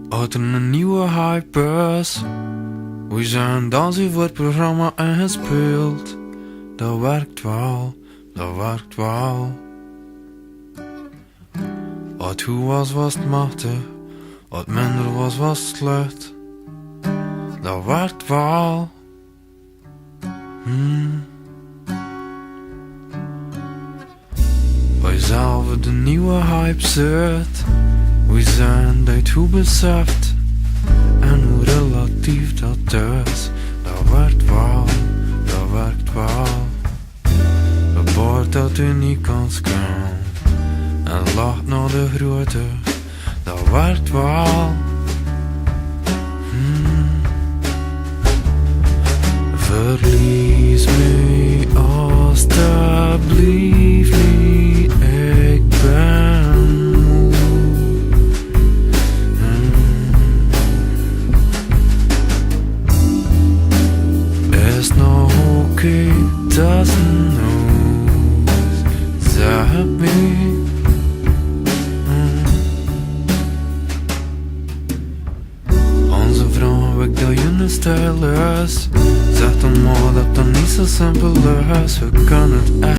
Uit een nieuwe hypers. We zijn dansen voor het programma ingespeeld. Dat werkt wel, dat werkt wel. Uit hoe was het machtig, uit minder was het slecht. Dat werkt wel. Wij zelf de nieuwe hype zit. We zijn dat hoe beseft. En hoe relatief dat is. Dat werkt wel, dat werkt wel. We boort dat u niet kan staan. En lacht naar de grote. Dat werkt wel. Verlies me alstublieft niet. Ik ben moe. Is nog oké, dat is nooit. Zeg het me. Onze vrouw heb ik dat je een stijl is. Zeg dan maar dat dat niet zo simpel is. We kunnen het echt.